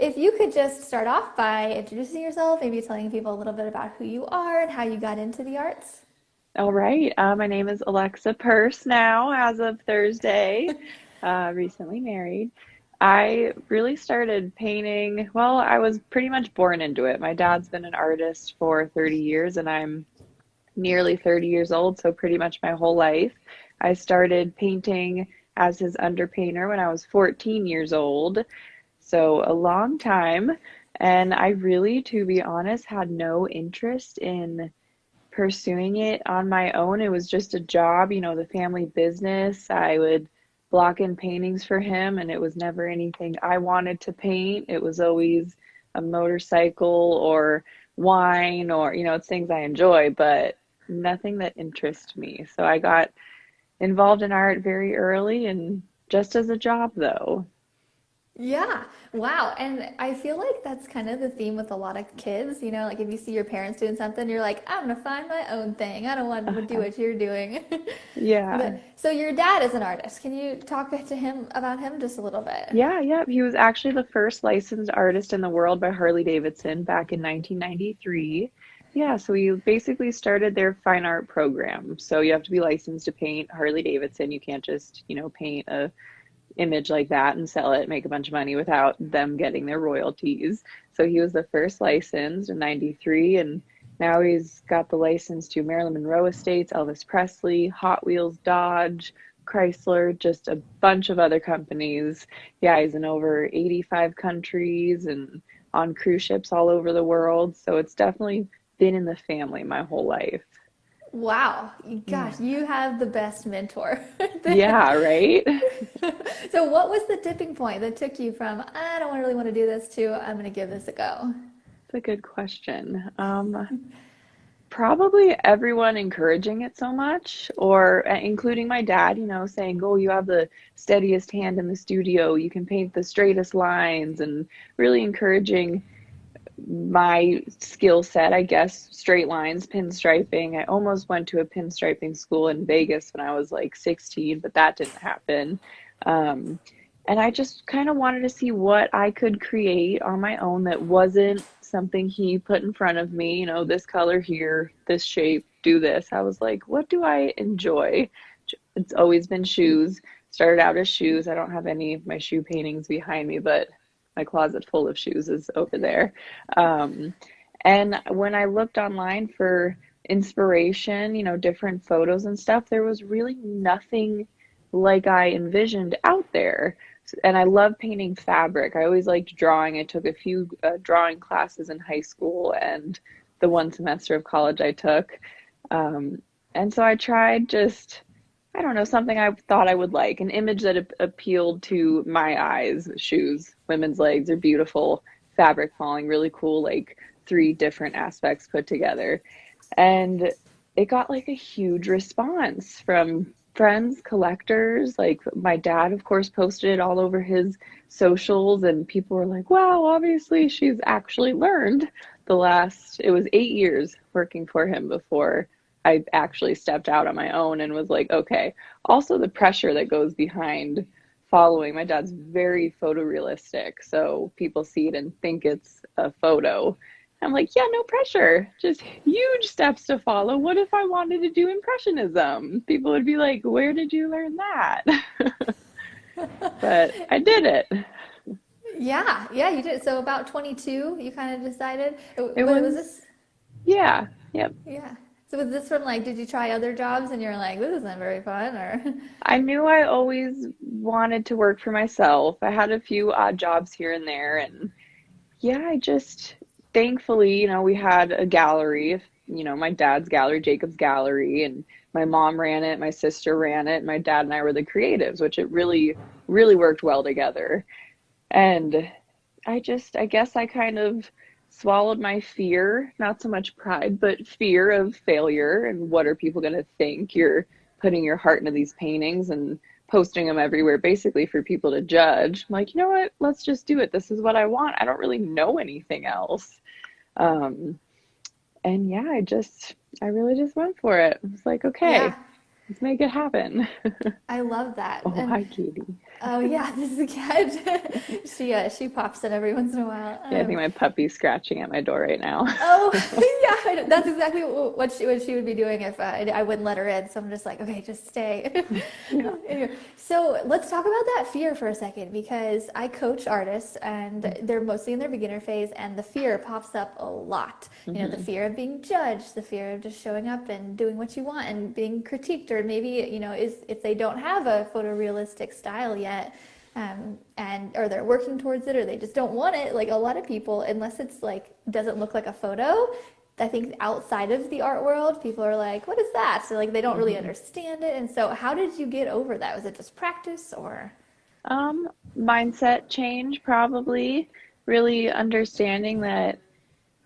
if you could just start off by introducing yourself, maybe telling people a little bit about who you are and how you got into the arts. All right. My name is Alexa Perce now, as of Thursday. Recently married. I really started painting. Well, I was pretty much born into it. My dad's been an artist for 30 years, and I'm nearly 30 years old, so pretty much my whole life. I started painting as his underpainter when I was 14 years old, so a long time. And I really, to be honest, had no interest in pursuing it on my own. It was just a job, the family business. I would block in paintings for him, and it was never anything I wanted to paint. It was always a motorcycle or wine or, it's things I enjoy, but nothing that interests me. So I got involved in art very early and just as a job, though. Yeah, wow. And I feel like that's kind of the theme with a lot of kids, like if you see your parents doing something, you're like, I'm gonna find my own thing. I don't want to do what you're doing. Yeah. But so your dad is an artist. Can you talk to him about him just a little bit? Yeah, yeah. He was actually the first licensed artist in the world by Harley Davidson back in 1993. Yeah, so he basically started their fine art program. So you have to be licensed to paint Harley Davidson. You can't just, paint a image like that and sell it, make a bunch of money without them getting their royalties. So he was the first licensed in 93, and now he's got the license to Marilyn Monroe Estates, Elvis Presley, Hot Wheels, Dodge, Chrysler, just a bunch of other companies. Yeah, he's in over 85 countries and on cruise ships all over the world. So it's definitely been in the family my whole life. Wow, gosh, Yeah. you have the best mentor there. Yeah, right? So what was the tipping point that took you from I don't really want to do this to I'm gonna give this a go? That's a good question. Probably everyone encouraging it so much, or including my dad, saying, "Oh, you have the steadiest hand in the studio. You can paint the straightest lines," and really encouraging my skill set, I guess, straight lines, pinstriping. I almost went to a pinstriping school in Vegas when I was like 16, but that didn't happen. Um, and I just kind of wanted to see what I could create on my own that wasn't something he put in front of me, this color here, this shape, do this. I was like, what do I enjoy? It's always been shoes. Started out as shoes. I don't have any of my shoe paintings behind me, but my closet full of shoes is over there. Um, and when I looked online for inspiration, different photos and stuff, there was really nothing like I envisioned out there. And I love painting fabric. I always liked drawing. I took a few drawing classes in high school and the one semester of college I took. Um, and so I tried just, I don't know, something I thought I would like, an image that appealed to my eyes. Shoes, women's legs are beautiful, fabric falling, really cool, like three different aspects put together. And it got like a huge response from friends, collectors. Like my dad, of course, posted it all over his socials, and people were like, wow, obviously she's actually learned. It was 8 years working for him before I actually stepped out on my own and was like, okay. Also, the pressure that goes behind following. My dad's very photorealistic, so people see it and think it's a photo. I'm like, yeah, no pressure. Just huge steps to follow. What if I wanted to do impressionism? People would be like, where did you learn that? But I did it. Yeah, yeah, you did. So about 22, you kind of decided. It Was was, this? yeah, yep. Yeah. So was this from like, did you try other jobs and you're like, this isn't very fun, or? I knew I always wanted to work for myself. I had a few odd jobs here and there, and yeah, I just thankfully, we had a gallery, my dad's gallery, Jacob's Gallery, and my mom ran it, my sister ran it, and my dad and I were the creatives, which it really, really worked well together. And I guess I kind of swallowed my fear, not so much pride, but fear of failure and what are people going to think? You're putting your heart into these paintings and posting them everywhere basically for people to judge. I'm like, you know what? Let's just do it. This is what I want. I don't really know anything else. Um, and yeah, I really just went for it. I was like, Yeah. okay. Let's make it happen. I love that. Oh, And hi, Katie. oh yeah, this is a cat. She pops in every once in a while. Yeah, I think my puppy's scratching at my door right now. Oh yeah, that's exactly what she would be doing if I wouldn't let her in. So I'm just like, okay, just stay. Yeah. Anyway, so let's talk about that fear for a second because I coach artists and they're mostly in their beginner phase, and the fear pops up a lot. You know, the Hmm. fear of being judged, the fear of just showing up and doing what you want and being critiqued, or maybe is if they don't have a photorealistic style yet, and or they're working towards it or they just don't want it. Like a lot of people, unless it's like doesn't look like a photo, I think outside of the art world, people are like, what is that? So like they don't really Hmm. understand it. And so how did you get over that? Was it just practice or? Mindset change, probably. Really understanding that,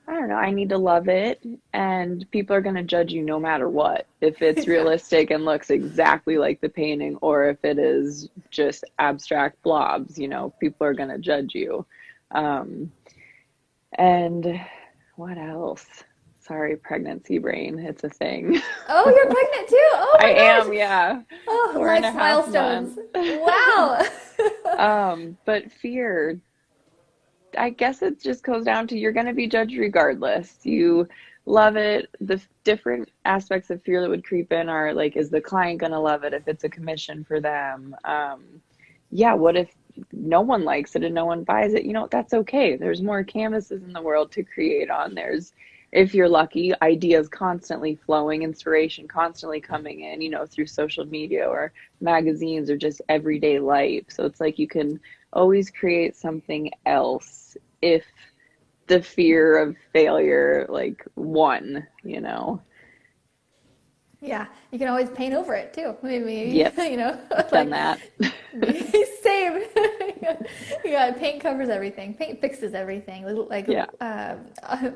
I don't know, I need to love it, and people are going to judge you no matter what. If it's Yeah. realistic and looks exactly like the painting, or if it is just abstract blobs, people are going to judge you. Um, and what else? Sorry, pregnancy brain. It's a thing. Oh, you're pregnant too. Oh I my am, gosh. yeah. Oh, Four and a life's half milestones. months. Wow. But fear, I guess it just goes down to you're going to be judged regardless. You love it. The different aspects of fear that would creep in are like, is the client going to love it if it's a commission for them? Yeah, what if no one likes it and no one buys it? That's okay. There's more canvases in the world to create on. If you're lucky, ideas constantly flowing, inspiration constantly coming in, through social media or magazines or just everyday life. So it's like you can always create something else if the fear of failure like won. Yeah, you can always paint over it too. Maybe, Yep, done like that. same. Yeah, paint covers everything. Paint fixes everything. Like Yeah,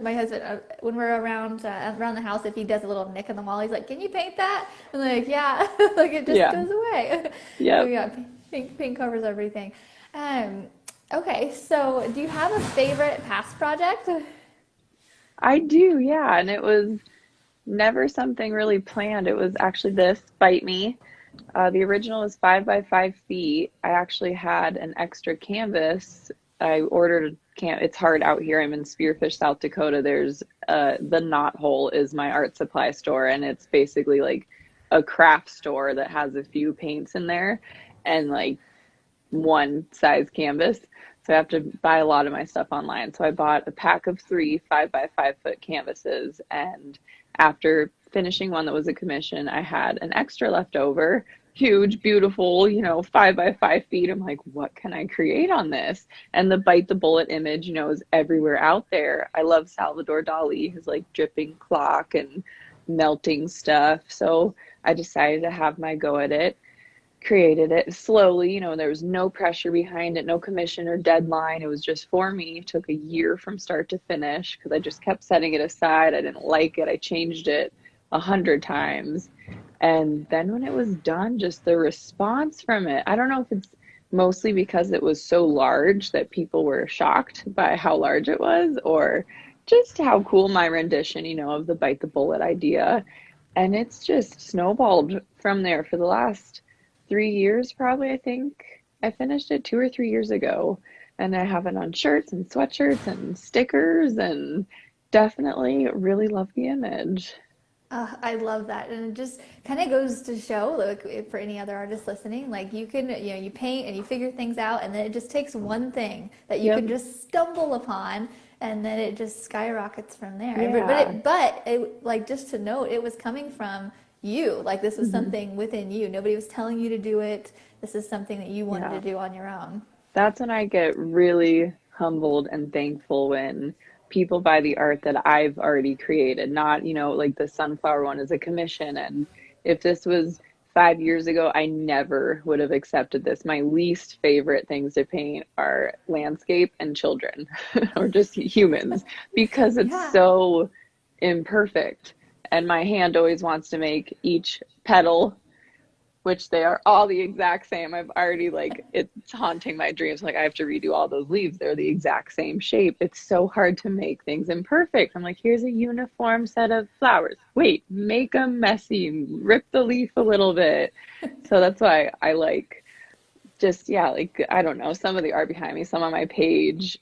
my husband, when we're around the house, if he does a little nick in the wall, he's like, "Can you paint that?" I'm like, "Yeah," like it just yeah, goes away. So yep. yeah, paint covers everything. Um, okay, so do you have a favorite past project? I do, yeah. And it was never something really planned. It was actually this Bite Me. The original was 5 by 5 feet. I actually had an extra canvas. I ordered it's hard out here. I'm in Spearfish, South Dakota. There's the Knot Hole is my art supply store, and it's basically like a craft store that has a few paints in there and like one size canvas. So I have to buy a lot of my stuff online. So I bought a pack of three 5 by 5 foot canvases. And after finishing one that was a commission, I had an extra left over. Huge, beautiful, 5 by 5 feet. I'm like, what can I create on this? And the Bite the Bullet image, is everywhere out there. I love Salvador Dali, his like dripping clock and melting stuff. So I decided to have my go at it, created it slowly. There was no pressure behind it, no commission or deadline. It was just for me. It took a year from start to finish because I just kept setting it aside. I didn't like it. I changed it 100 times. And then when it was done, just the response from it, I don't know if it's mostly because it was so large that people were shocked by how large it was, or just how cool my rendition, of the Bite the Bullet idea. And it's just snowballed from there for the last 3 years, probably. I think I finished it 2 or 3 years ago, and I have it on shirts and sweatshirts and stickers, and definitely really love the image. I love that, and it just kind of goes to show, like, for any other artist listening, like you can, you paint and you figure things out, and then it just takes one thing that you Yep. can just stumble upon, and then it just skyrockets from there. Yeah. But it, like, just to note, it was coming from you. Like this was Hmm. something within you. Nobody was telling you to do it. This is something that you wanted to Yeah. do on your own. That's when I get really humbled and thankful when people buy the art that I've already created, not, like the sunflower one is a commission. And if this was 5 years ago, I never would have accepted this. My least favorite things to paint are landscape and children or just humans because it's Yeah. so imperfect. And my hand always wants to make each petal which they are all the exact same. I've already like, it's haunting my dreams. Like I have to redo all those leaves. They're the exact same shape. It's so hard to make things imperfect. I'm like, here's a uniform set of flowers. Wait, make them messy, rip the leaf a little bit. So that's why I like just, yeah, like, I don't know, some of the art behind me, some on my page,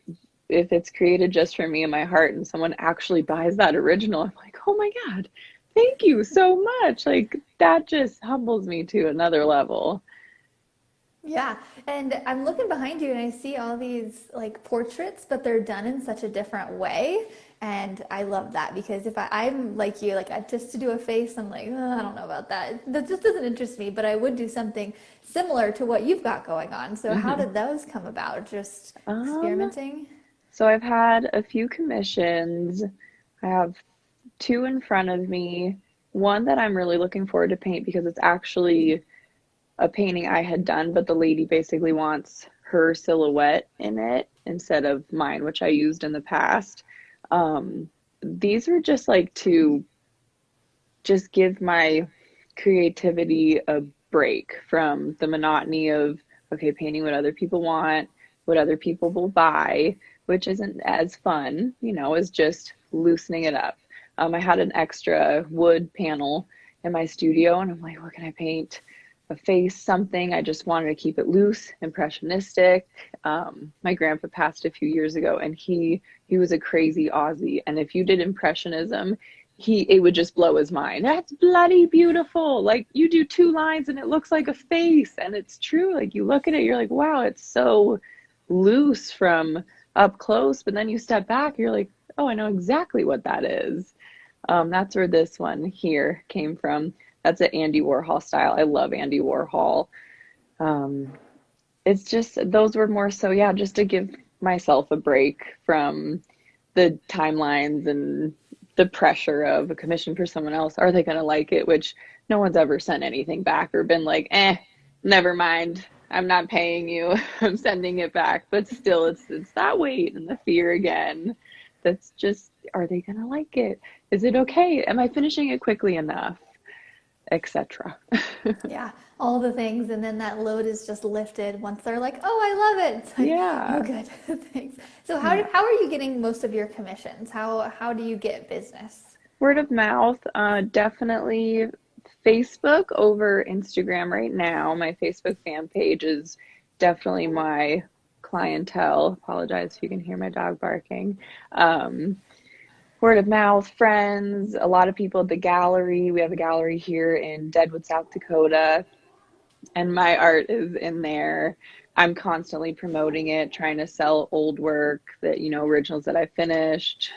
if it's created just for me and my heart and someone actually buys that original, I'm like, oh my God, thank you so much. Like that just humbles me to another level. Yeah, and I'm looking behind you and I see all these like portraits, but they're done in such a different way. And I love that because if I'm like you, like just to do a face, I'm like, oh, I don't know about that. That just doesn't interest me, but I would do something similar to what you've got going on. So how Hmm. did those come about? Just Um, experimenting? so I've had a few commissions. I have two in front of me. One that I'm really looking forward to paint because it's actually a painting I had done, but the lady basically wants her silhouette in it instead of mine, which I used in the past. These are just like to just give my creativity a break from the monotony of, okay, painting what other people want, what other people will buy, which isn't as fun, as just loosening it up. I had an extra wood panel in my studio, and I'm like, what can I paint? A face, something. I just wanted to keep it loose, impressionistic. My grandpa passed a few years ago, and he was a crazy Aussie. And if you did impressionism, it would just blow his mind. That's bloody beautiful. Like you do two lines and it looks like a face, and it's true. Like you look at it, you're like, wow, it's so loose from up close, but then you step back, you're like, oh, I know exactly what that is. That's where this one here came from. That's an Andy Warhol style. I love Andy Warhol. Um, it's just those were more so, yeah, just to give myself a break from the timelines and the pressure of a commission for someone else. Are they going to like it? Which no one's ever sent anything back or been like, never mind. I'm not paying you. I'm sending it back. But still, it's that weight and the fear again. That's just, are they going to like it? Is it okay? Am I finishing it quickly enough? Etc. Yeah, all the things, and then that load is just lifted once they're like, "Oh, I love it." It's like, "Oh, Yeah. good, thanks." So Yeah. how are you getting most of your commissions? How do you get business? Word of mouth, definitely Facebook over Instagram right now. My Facebook fan page is definitely my clientele. Apologize if you can hear my dog barking. Um, Word of mouth, friends, a lot of people at the gallery. We have a gallery here in Deadwood, South Dakota, and my art is in there. I'm constantly promoting it, trying to sell old work that, originals that I finished.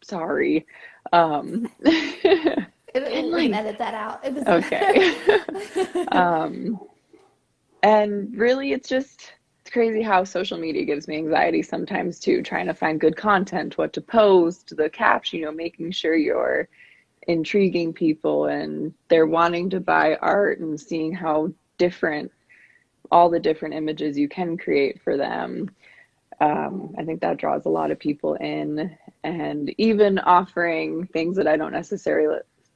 Sorry. And We can like, edit that out. It doesn't okay. matter. um, and really, it's crazy how social media gives me anxiety sometimes too, trying to find good content, what to post, the caption, making sure you're intriguing people and they're wanting to buy art and seeing how different all the different images you can create for them. I think that draws a lot of people in, and even offering things that I don't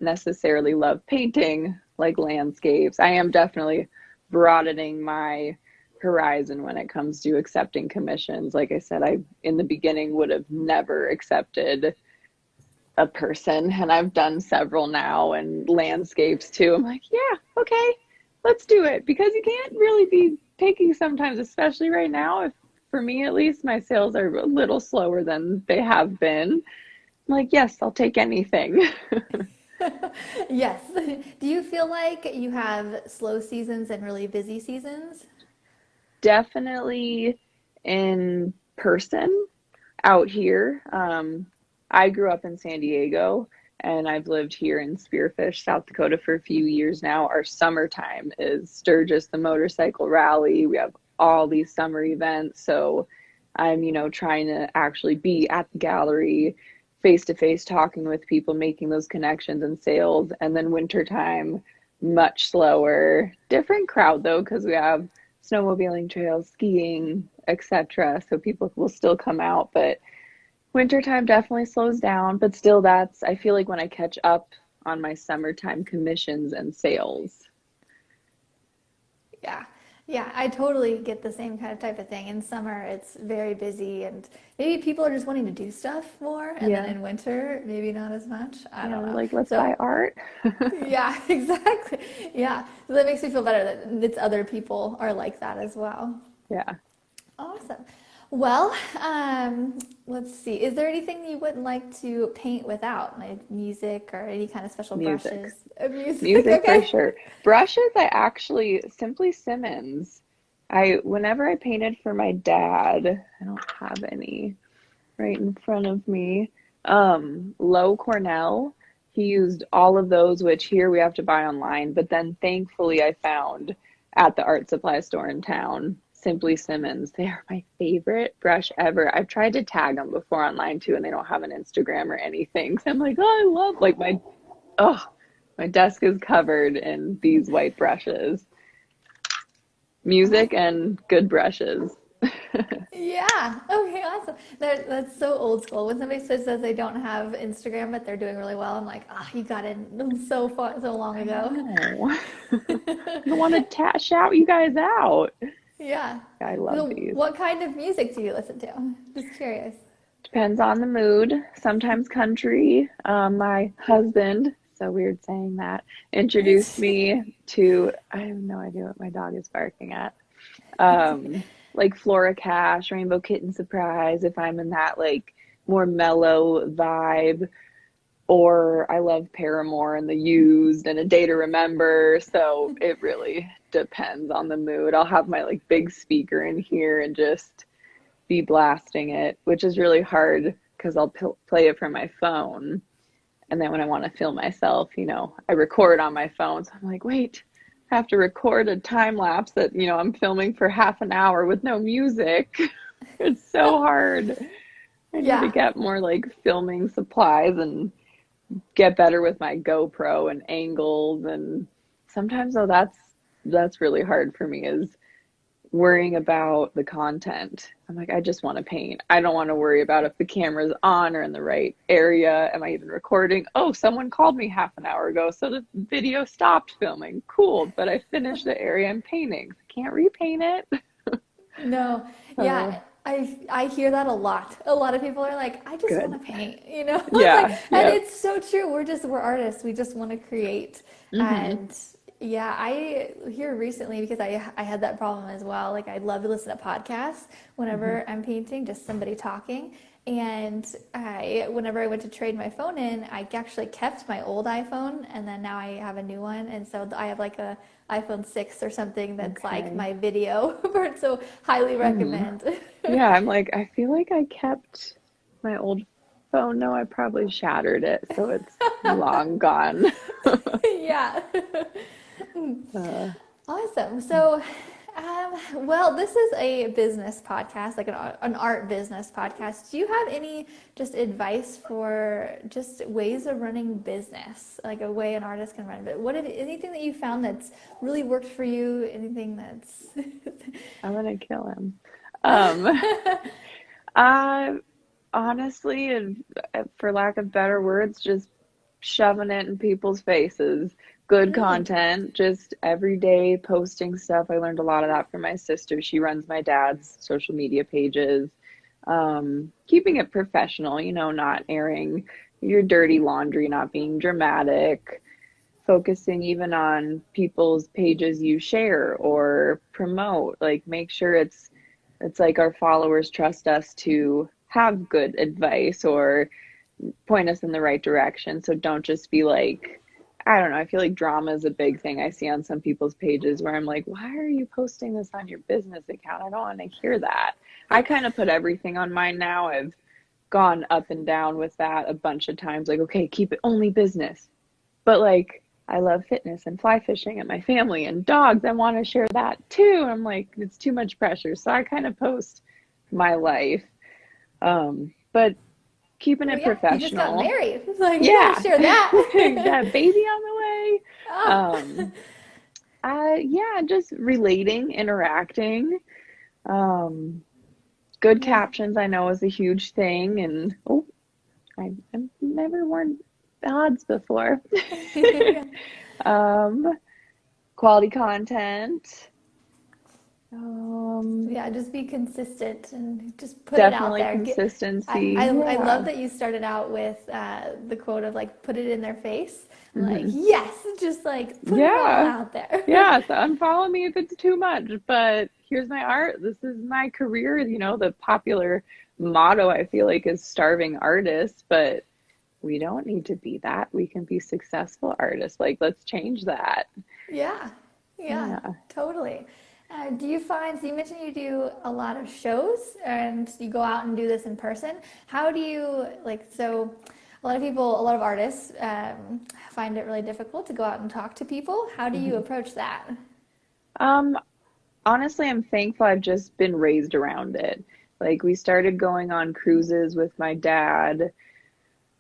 necessarily love painting, like landscapes. I am definitely broadening my horizon when it comes to accepting commissions. Like I said, I in the beginning would have never accepted a person, and I've done several now and landscapes too. I'm like, yeah, okay, let's do it, because you can't really be taking sometimes, especially right now. If for me at least, my sales are a little slower than they have been. I'm like, yes, I'll take anything. Yes. Do you feel like you have slow seasons and really busy seasons? Definitely in person out here. I grew up in San Diego and I've lived here in Spearfish, South Dakota for a few years now. Our summertime is Sturgis, the motorcycle rally. We have all these summer events. So I'm, trying to actually be at the gallery face to face, talking with people, making those connections and sales. And then wintertime, much slower, different crowd though, because we have snowmobiling trails, skiing, etc. So people will still come out, but wintertime definitely slows down. But still, I feel like when I catch up on my summertime commissions and sales. Yeah. Yeah, I totally get the same kind of type of thing. In summer, it's very busy, and maybe people are just wanting to do stuff more, and then Yeah. in winter, maybe not as much. I Yeah, don't we're know. like, let's buy So, art. yeah, exactly. Yeah. So that makes me feel better that it's other people are like that as well. Yeah. Awesome. Well, let's see. Is there anything you wouldn't like to paint without, like music or any kind of special Music. brushes? Music, Music for okay. sure. Brushes, I actually, Simply Simmons. Whenever I painted for my dad, I don't have any right in front of me. Low Cornell, he used all of those, which here we have to buy online. But then thankfully, I found at the art supply store in town, Simply Simmons. They are my favorite brush ever. I've tried to tag them before online too, and they don't have an Instagram or anything. So I'm like, oh, I love like oh, my desk is covered in these white brushes. Music Awesome. and good brushes. Yeah. Okay, awesome. That's so old school. When somebody says that they don't have Instagram, but they're doing really well, I'm like, ah, you got it so far, so long I ago. know. I don't want to shout you guys out. Yeah. I love So these. what kind of music do you listen to? Just curious. Depends on the mood. Sometimes country. My husband, so weird saying that, introduced me to, I have no idea what my dog is barking at. Um, like Flora Cash, Rainbow Kitten Surprise, if I'm in that like more mellow vibe. Or I love Paramore and The Used and A Day to Remember. So it really depends on the mood. I'll have my like big speaker in here and just be blasting it, which is really hard because I'll play it from my phone. And then when I want to film myself, I record on my phone. So I'm like, wait, I have to record a time lapse that, I'm filming for half an hour with no music. It's so hard. I need to Yeah. get more like filming supplies and get better with my GoPro and angles. And sometimes though that's really hard for me is worrying about the content. I'm like, I just want to paint. I don't want to worry about if the camera's on or in the right area. Am I even recording? Oh, someone called me half an hour ago, so the video stopped filming. Cool, but I finished the area I'm painting. I can't repaint it. No. Uh, Yeah. I hear that a lot. A lot of people are like, I just want Good. to paint, you know? It's like, Yeah, and yeah. it's so true. We're artists. We just want to create. Hmm. And yeah, I here recently because I had that problem as well. Like I love to listen to podcasts Hmm. whenever I'm painting, just somebody talking. And whenever I went to trade my phone in, I actually kept my old iPhone, and then now I have a new one, and so I have like a iPhone 6 or something that's like Okay. my video part. So highly Hmm. recommend. Yeah, I'm like, I feel like I kept my old phone. No, I probably shattered it, so it's long gone. Yeah. Uh, Awesome. So, well, this is a business podcast, like an art business podcast. Do you have any just advice for just ways of running business, like a way an artist can run it? What have anything that you found that's really worked for you? Anything that's I'm gonna kill him. Um, I honestly, and for lack of better words, just shoving it in people's faces. Good Mm, content, just every day posting stuff. I learned a lot of that from my sister. She runs my dad's social media pages. Keeping it professional, not airing your dirty laundry, not being dramatic, focusing even on people's pages you share or promote. Like make sure it's like our followers trust us to have good advice or point us in the right direction. So don't just be like, I don't know, I feel like drama is a big thing I see on some people's pages where I'm like, why are you posting this on your business account? I don't want to hear that. I kind of put everything on mine now. I've gone up and down with that a bunch of times. Like, okay, keep it only business. But like, I love fitness and fly fishing and my family and dogs. I want to share that too. And I'm like, it's too much pressure. So I kind of post my life. But keeping well, it yeah, you just got professional. married. It's like you gotta Yeah. share that. Got a baby on the way. Oh, Um, yeah, just relating, interacting. Um, Good yeah. captions I know is a huge thing. And oh, I've never worn odds before. Yeah. um, Quality content, Um, Yeah, just be consistent and just put it out Definitely there. consistency. I Yeah. love that you started out with the quote of like, put it in their face. I'm like, Hmm. yes, just like put it all Yeah. out there. Yeah. So unfollow me if it's too much, but here's my art. This is my career. The popular motto I feel like is starving artists, but we don't need to be that. We can be successful artists. Like, let's change that. Yeah, yeah, Yeah. totally. Do you find, so you mentioned you do a lot of shows and you go out and do this in person. How do you, like, so a lot of people, a lot of artists find it really difficult to go out and talk to people. How do you Hmm. approach that? Um, Honestly, I'm thankful I've just been raised around it. Like, we started going on cruises with my dad,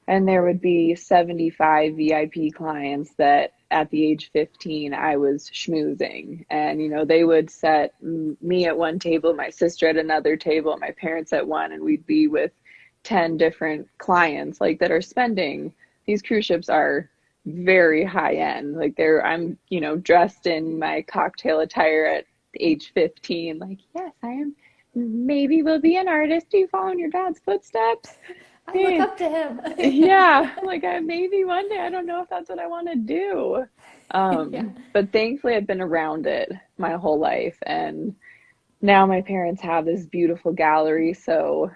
and there would be 75 VIP clients that at the age 15 I was schmoozing. And, they would set me at one table, my sister at another table, my parents at one, and we'd be with 10 different clients like that are spending. These cruise ships are very high end. Like I'm, dressed in my cocktail attire at age 15, like, yes, I am. Maybe will be an artist. Do you follow in your dad's footsteps? I look Hey, up to him. yeah, like maybe one day, I don't know if that's what I want to do. Yeah. But thankfully I've been around it my whole life, and now my parents have this beautiful gallery, so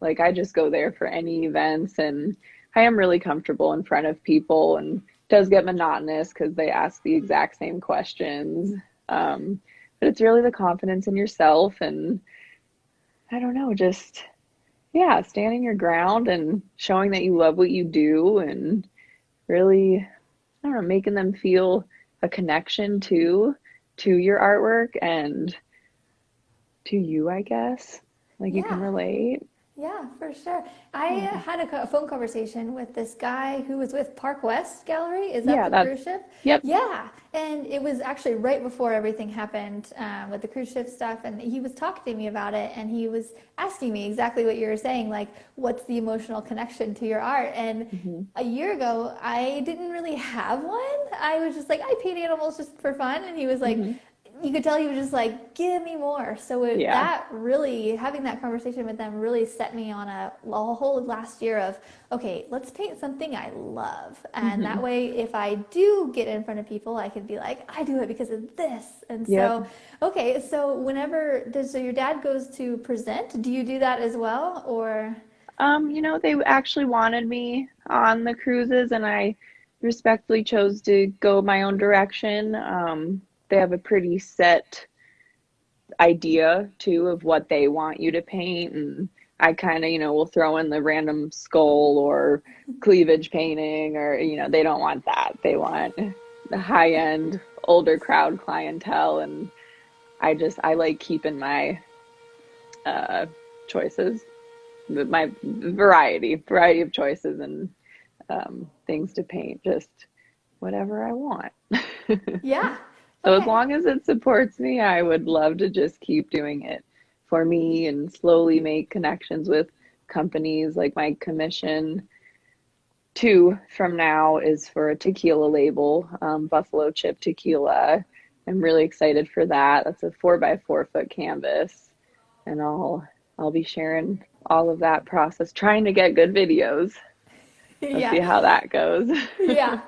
like I just go there for any events, and I am really comfortable in front of people, and it does get monotonous because they ask the exact same questions. But it's really the confidence in yourself, and I don't know, just yeah, standing your ground and showing that you love what you do, and really, I don't know, making them feel a connection to your artwork and to you, I guess. Like you can Yeah. relate. Yeah, for sure. I Yeah. had a phone conversation with this guy who was with Park West Gallery. Is that Yeah, the that's cruise ship? yep. Yeah, and it was actually right before everything happened with the cruise ship stuff. And he was talking to me about it, and he was asking me exactly what you were saying, like, what's the emotional connection to your art? And Hmm. a year ago, I didn't really have one. I was just like, I paint animals just for fun, and he was like, Hmm. you could tell he was just like, give me more. So Yeah. that really, having that conversation with them really set me on a whole last year of, okay, let's paint something I love. And that Hmm. way, if I do get in front of people, I can be like, I do it because of this. And Yep. so, okay, so so your dad goes to present, do you do that as well? Or, They actually wanted me on the cruises, and I respectfully chose to go my own direction. They have a pretty set idea too of what they want you to paint, and I kind of will throw in the random skull or cleavage painting, or they don't want that. They want the high end older crowd clientele, and I like keeping my uh choices, my variety of choices, and things to paint, just whatever I want. yeah, So as okay. long as it supports me, I would love to just keep doing it for me and slowly make connections with companies. Like my commission two from now is for a tequila label, Buffalo Chip Tequila. I'm really excited for that. That's a 4x4 foot canvas, and I'll be sharing all of that process, trying to get good videos. Let's see Yeah. how that goes. Yeah.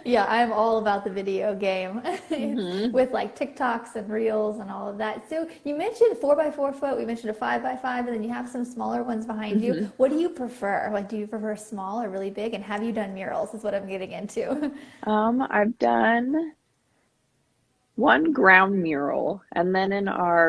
Yeah, I'm all about the video game Hmm. with like TikToks and Reels and all of that. So you mentioned 4x4 foot, we mentioned a 5x5, and then you have some smaller ones behind you. Hmm. What do you prefer? Like, do you prefer small or really big? And have you done murals, is what I'm getting into. I've done one ground mural, and then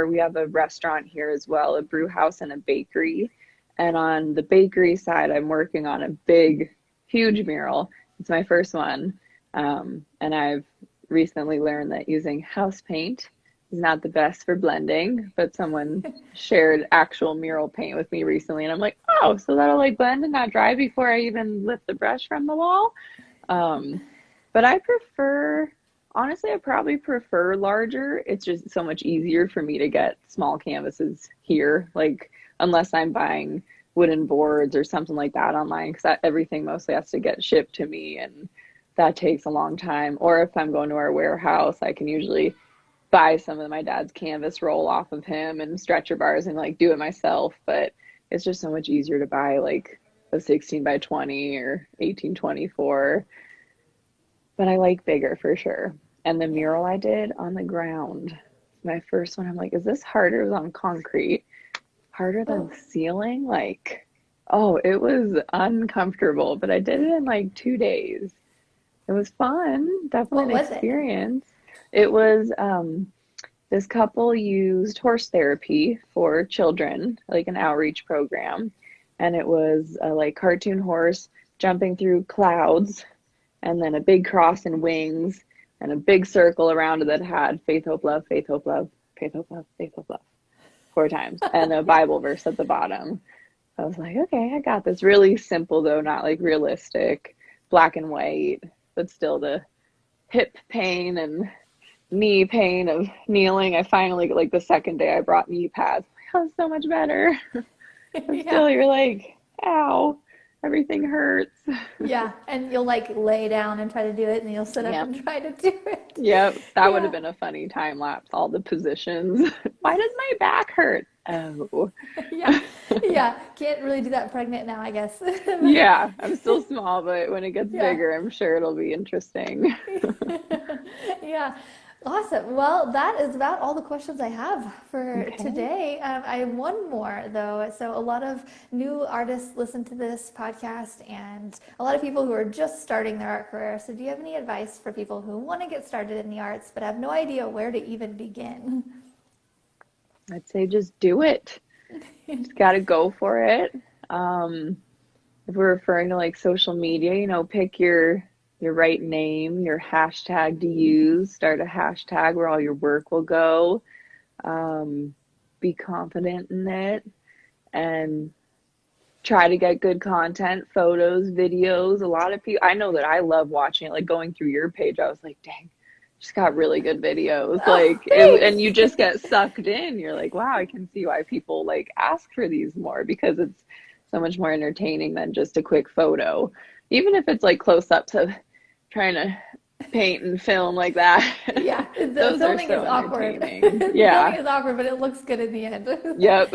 we have a restaurant here as well, a brew house and a bakery. And on the bakery side, I'm working on a big, huge mural. It's my first one. And I've recently learned that using house paint is not the best for blending, but someone shared actual mural paint with me recently, and I'm like, oh, so that'll like blend and not dry before I even lift the brush from the wall. Um, but honestly, I probably prefer larger. It's just so much easier for me to get small canvases here, like unless I'm buying wooden boards or something like that online, because everything mostly has to get shipped to me, and that takes a long time. Or if I'm going to our warehouse, I can usually buy some of my dad's canvas roll off of him and stretcher bars and like do it myself, but it's just so much easier to buy like a 16 by 20 or 1824. But I like bigger for sure. And the Yeah. mural I did on the ground, my first one, I'm like, is this harder? It was on concrete, harder than Oh, ceiling? Like, oh, it was uncomfortable, but I did it in like 2 days. It was fun, definitely what an was it? experience. It was this couple used horse therapy for children, like an outreach program, and it was a like cartoon horse jumping through clouds, and then a big cross and wings, and a big circle around it that had faith, hope, love, faith, hope, love, faith, hope, love, faith, hope, love, 4 times, and a Yeah. Bible verse at the bottom. I was like, okay, I got this. Really simple though, not like realistic, black and white, but still the hip pain and knee pain of kneeling. I finally, like the second day I brought knee pads. Oh, so much better. But Yeah. still, you're like, ow, everything hurts. Yeah. And you'll like lay down and try to do it, and you'll sit up Yep. and try to do it. Yep. That would have Yeah. been a funny time lapse, all the positions. Why does my back hurt? Oh. Yeah. Yeah. Can't really do that pregnant now, I guess. But Yeah, I'm still small, but when it gets yeah. bigger, I'm sure it'll be interesting. Yeah. Awesome. Well, that is about all the questions I have for Okay. today. I have one more though. So a lot of new artists listen to this podcast, and a lot of people who are just starting their art career. So do you have any advice for people who want to get started in the arts but have no idea where to even begin? I'd say just do it. Just gotta go for it. Um, if we're referring to like social media, pick your right name, your hashtag to use, start a hashtag where all your work will go. Um, be confident in it and try to get good content, photos, videos. A lot of people, I know that I love watching it, like going through your page. I was like, dang, just got really good videos. Oh, Like it, and you thanks. just get sucked in. You're like, wow, I can see why people like ask for these more because it's so much more entertaining than just a quick photo. Even if it's like close up to trying to paint and film like that. Yeah, the Those are filming is so awkward. entertaining. Filming Yeah. is awkward, but it looks good in the end. Yep.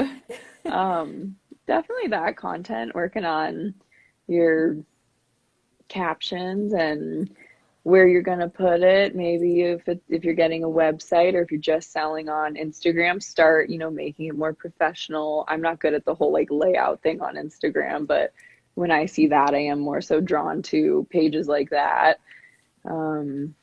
Um, definitely that content, working on your captions and where you're going to put it. Maybe if you're getting a website or if you're just selling on Instagram, start, making it more professional. I'm not good at the whole like layout thing on Instagram, but when I see that, I am more so drawn to pages like that. Um,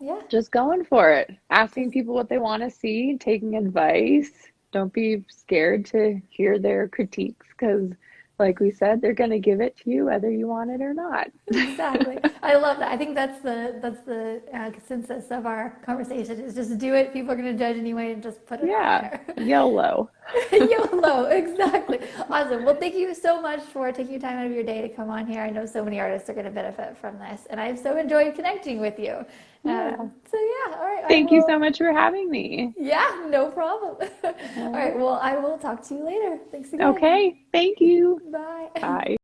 Yeah, just going for it, asking just people what they want to see, taking advice. Don't be scared to hear their critiques because, like we said, they're going to give it to you whether you want it or not. exactly. I love that. I think that's the consensus of our conversation is just do it. People are going to judge anyway, and just put it out Yeah, there. YOLO. YOLO, exactly. Awesome. Well, thank you so much for taking time out of your day to come on here. I know so many artists are going to benefit from this, and I've so enjoyed connecting with you. Yeah. So yeah, all right. I Thank you so will. much for having me. Yeah, no problem. All All right. right. Well, I will talk to you later. Thanks again. Okay. Thank you. Bye. Bye.